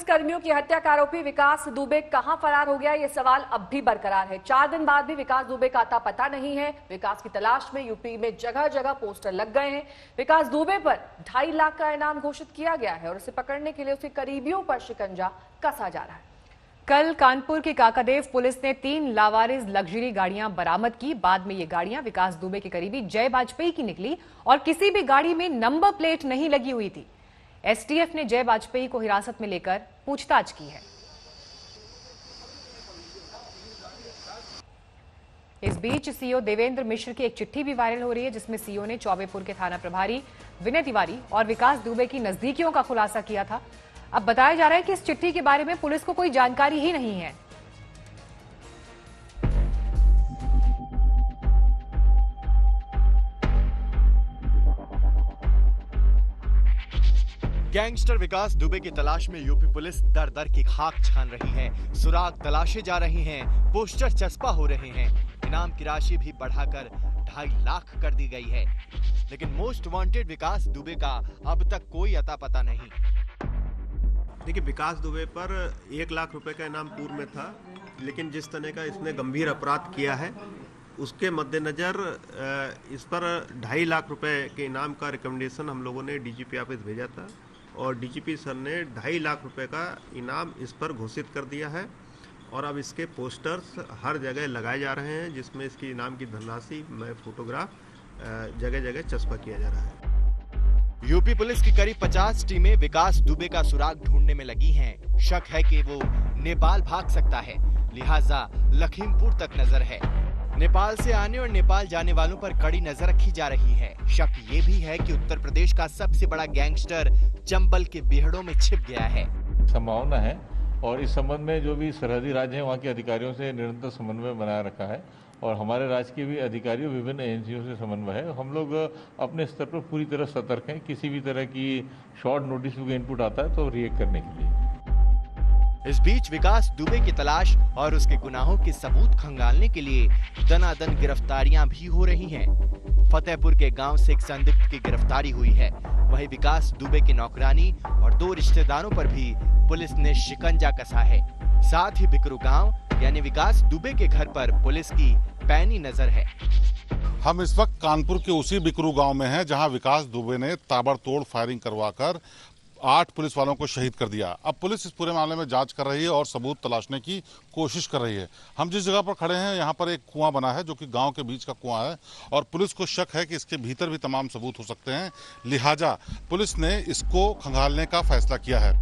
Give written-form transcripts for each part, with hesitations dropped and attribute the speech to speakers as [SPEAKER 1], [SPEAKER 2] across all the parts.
[SPEAKER 1] पुलिसकर्मियों की हत्या का आरोपी विकास दुबे कहां फरार हो गया, ये सवाल अब भी बरकरार है। 4 दिन बाद भी विकास दुबे का अता पता नहीं है। विकास की तलाश में यूपी में जगह जगह पोस्टर लग गए हैं। विकास दुबे पर 2.5 लाख का इनाम घोषित किया गया है और उसे पकड़ने के लिए उसके करीबियों पर शिकंजा कसा जा रहा है।
[SPEAKER 2] कल कानपुर की काकादेव पुलिस ने 3 लावारिस लग्जरी गाड़ियां बरामद की। बाद में ये गाड़ियां विकास दुबे के करीबी जय वाजपेयी की निकली और किसी भी गाड़ी में नंबर प्लेट नहीं लगी हुई थी। एसटीएफ ने जय वाजपेयी को हिरासत में लेकर पूछताछ की है। इस बीच सीओ देवेंद्र मिश्र की एक चिट्ठी भी वायरल हो रही है, जिसमें सीओ ने चौबेपुर के थाना प्रभारी विनय तिवारी और विकास दुबे की नजदीकियों का खुलासा किया था। अब बताया जा रहा है कि इस चिट्ठी के बारे में पुलिस को कोई जानकारी ही नहीं है।
[SPEAKER 3] गैंगस्टर विकास दुबे की तलाश में यूपी पुलिस दर दर की खाक छान रही है। सुराग तलाशे जा रहे हैं, पोस्टर चस्पा हो रहे हैं, इनाम की राशि भी बढ़ाकर 2.5 लाख कर दी गई है। लेकिन मोस्ट वांटेड विकास दुबे का अब तक कोई अता पता नहीं।
[SPEAKER 4] देखिए, विकास दुबे पर 1 लाख रुपए का इनाम पूर्व में था, लेकिन जिस तरह का इसने गंभीर अपराध किया है उसके मद्देनजर इस पर 2.5 लाख रुपए के इनाम का रिकमेंडेशन हम लोगों ने डीजीपी ऑफिस भेजा था और डीजीपी सर ने 2.5 लाख रुपए का इनाम इस पर घोषित कर दिया है और अब इसके पोस्टर्स हर जगह लगाए जा रहे हैं, जिसमें इसकी इनाम की धनराशि में फोटोग्राफ जगह जगह चस्पा किया जा रहा है।
[SPEAKER 3] यूपी पुलिस की करीब 50 टीमें विकास दुबे का सुराग ढूंढने में लगी हैं। शक है कि वो नेपाल भाग सकता है, लिहाजा लखीमपुर तक नजर है। नेपाल से आने और नेपाल जाने वालों पर कड़ी नजर रखी जा रही है। शक ये भी है कि उत्तर प्रदेश का सबसे बड़ा गैंगस्टर चंबल के बीहड़ों में छिप गया है।
[SPEAKER 5] संभावना है और इस संबंध में जो भी सरहदी राज्य हैं वहाँ के अधिकारियों से निरंतर समन्वय बनाए रखा है और हमारे राज्य के भी अधिकारियों विभिन्न एजेंसियों से समन्वय है। हम लोग अपने स्तर पर पूरी तरह सतर्क हैं, किसी भी तरह की शॉर्ट नोटिस का इनपुट आता है तो रिएक्ट करने के लिए।
[SPEAKER 3] इस बीच विकास दुबे की तलाश और उसके गुनाहों के सबूत खंगालने के लिए दनादन गिरफ्तारियां भी हो रही हैं। फतेहपुर के गांव से एक संदिग्ध की गिरफ्तारी हुई है। वहीं विकास दुबे की नौकरानी और 2 रिश्तेदारों पर भी पुलिस ने शिकंजा कसा है। साथ ही बिकरू गांव यानी विकास दुबे के घर पर पुलिस की पैनी नजर है।
[SPEAKER 6] हम इस वक्त कानपुर के उसी बिकरू गांव में हैं, जहां विकास दुबे ने ताबड़तोड़ फायरिंग करवाकर 8 पुलिस वालों को शहीद कर दिया। अब पुलिस इस पूरे मामले में जांच कर रही है और सबूत तलाशने की कोशिश कर रही है। हम जिस जगह पर खड़े हैं यहाँ पर एक कुआं बना है, जो कि गांव के बीच का कुआं है और पुलिस को शक है कि इसके भीतर भी तमाम सबूत हो सकते हैं, लिहाजा पुलिस ने इसको खंगालने का फैसला किया है।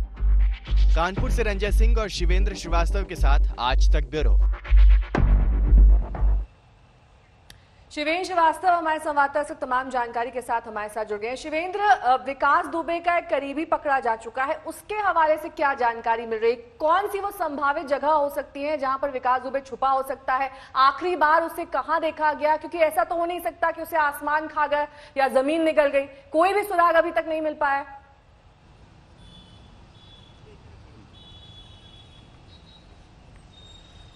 [SPEAKER 3] कानपुर से रंजय सिंह और शिवेंद्र श्रीवास्तव के साथ आज तक ब्यूरो।
[SPEAKER 1] शिवेंद्र श्रीवास्तव हमारे संवाददाता से तमाम जानकारी के साथ हमारे साथ जुड़ गए हैं। शिवेंद्र, विकास दुबे का एक करीबी पकड़ा जा चुका है, उसके हवाले से क्या जानकारी मिल रही है? कौन सी वो संभावित जगह हो सकती है जहां पर विकास दुबे छुपा हो सकता है? आखिरी बार उसे कहां देखा गया? क्योंकि ऐसा तो हो नहीं सकता कि उसे आसमान खा गया या जमीन निकल गई। कोई भी सुराग अभी तक नहीं मिल पाया।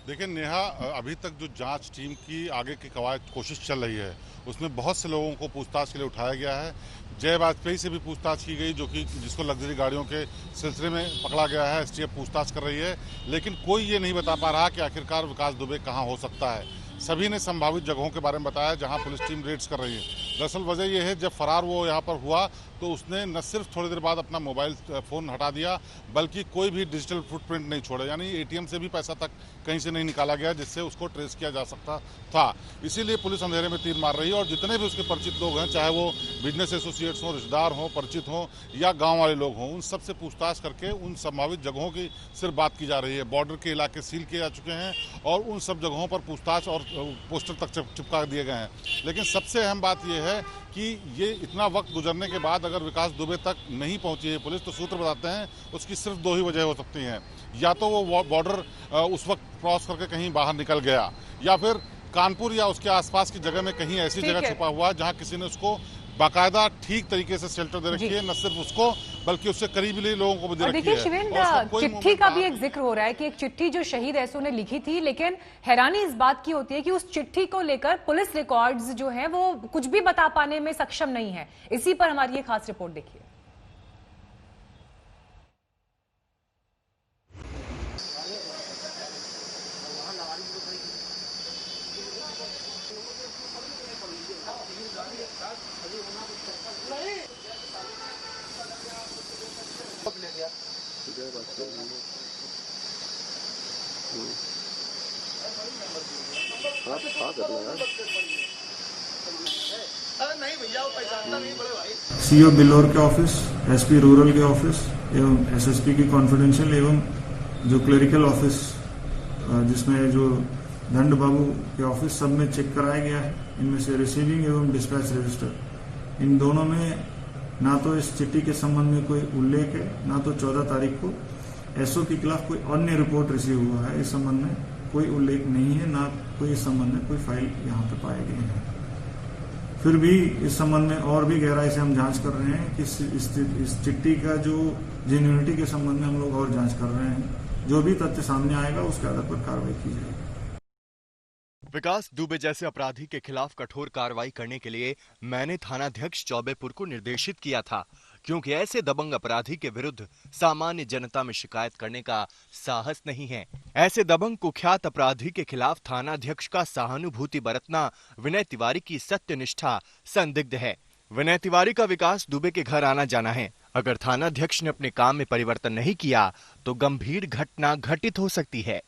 [SPEAKER 6] देखिए नेहा, अभी तक जो जांच टीम की आगे की कवायद कोशिश चल रही है, उसमें बहुत से लोगों को पूछताछ के लिए उठाया गया है। जय वाजपेयी से भी पूछताछ की गई, जो कि जिसको लग्जरी गाड़ियों के सिलसिले में पकड़ा गया है। एसटीएफ पूछताछ कर रही है, लेकिन कोई ये नहीं बता पा रहा कि आखिरकार विकास दुबे कहाँ हो सकता है। सभी ने संभावित जगहों के बारे में बताया जहां पुलिस टीम रेड्स कर रही है। दरअसल वजह यह है, जब फरार वो यहाँ पर हुआ तो उसने न सिर्फ थोड़ी देर बाद अपना मोबाइल फ़ोन हटा दिया, बल्कि कोई भी डिजिटल फुटप्रिंट नहीं छोड़ा, यानी एटीएम से भी पैसा तक कहीं से नहीं निकाला गया जिससे उसको ट्रेस किया जा सकता था। इसीलिए पुलिस अंधेरे में तीर मार रही है और जितने भी उसके परिचित लोग हैं, चाहे वो बिजनेस एसोसिएट्स हों, रिश्तेदार हों, परिचित हों या गाँव वाले लोग हों, उन सबसे पूछताछ करके उन संभावित जगहों की सिर्फ बात की जा रही है। बॉर्डर के इलाके सील किए जा चुके हैं और उन सब जगहों पर पूछताछ और पोस्टर तक चिपका दिए गए हैं। लेकिन सबसे अहम बात यह है कि ये इतना वक्त गुजरने के बाद अगर विकास दुबे तक नहीं पहुंची है पुलिस, तो सूत्र बताते हैं उसकी सिर्फ 2 ही वजह हो सकती हैं। या तो वो बॉर्डर उस वक्त क्रॉस करके कहीं बाहर निकल गया, या फिर कानपुर या उसके आसपास की जगह में कहीं ऐसी जगह छुपा हुआ है जहां किसी ने उसको बाकायदा ठीक तरीके से शेल्टर दे रखी है, न सिर्फ उसको बल्कि उससे करीबी लोगों को भी दे रखी है।
[SPEAKER 2] देखिए शिवेंद्र, चिट्ठी का भी एक जिक्र हो रहा है कि एक चिट्ठी जो शहीद एसओ ने लिखी थी, लेकिन हैरानी इस बात की होती है कि उस चिट्ठी को लेकर पुलिस रिकॉर्ड्स जो है वो कुछ भी बता पाने में सक्षम नहीं है। इसी पर हमारी ये खास रिपोर्ट देखिए।
[SPEAKER 7] सीओ बिल्लौर के ऑफिस, एसपी रूरल के ऑफिस एवं एसएसपी की कॉन्फिडेंशियल एवं जो क्लरिकल ऑफिस जिसमें जो दंड बाबू के ऑफिस सब में चेक कराया गया है। इनमें से रिसीविंग एवं डिस्पैच रजिस्टर इन दोनों में ना तो इस चिट्ठी के संबंध में कोई उल्लेख है, ना तो 14 तारीख को एसओ के खिलाफ कोई अन्य रिपोर्ट रिसीव हुआ है। इस संबंध में कोई उल्लेख नहीं है, ना कोई इस संबंध में कोई फाइल यहाँ पे पाए गए हैं। फिर भी इस संबंध में और भी गहराई से हम जांच कर रहे हैं कि इस चिट्ठी का जो जेन्युइनिटी के संबंध में हम लोग और जांच कर रहे हैं। जो भी तथ्य सामने आएगा उसके आधार पर कार्रवाई की जाएगी।
[SPEAKER 3] विकास दुबे जैसे अपराधी के खिलाफ कठोर कार्रवाई करने के लिए मैंने थानाध्यक्ष चौबेपुर को निर्देशित किया था, क्योंकि ऐसे दबंग अपराधी के विरुद्ध सामान्य जनता में शिकायत करने का साहस नहीं है। ऐसे दबंग कुख्यात अपराधी के खिलाफ थानाध्यक्ष का सहानुभूति बरतना विनय तिवारी की सत्यनिष्ठा संदिग्ध है। विनय तिवारी का विकास दुबे के घर आना जाना है। अगर थानाध्यक्ष ने अपने काम में परिवर्तन नहीं किया तो गंभीर घटना घटित हो सकती है।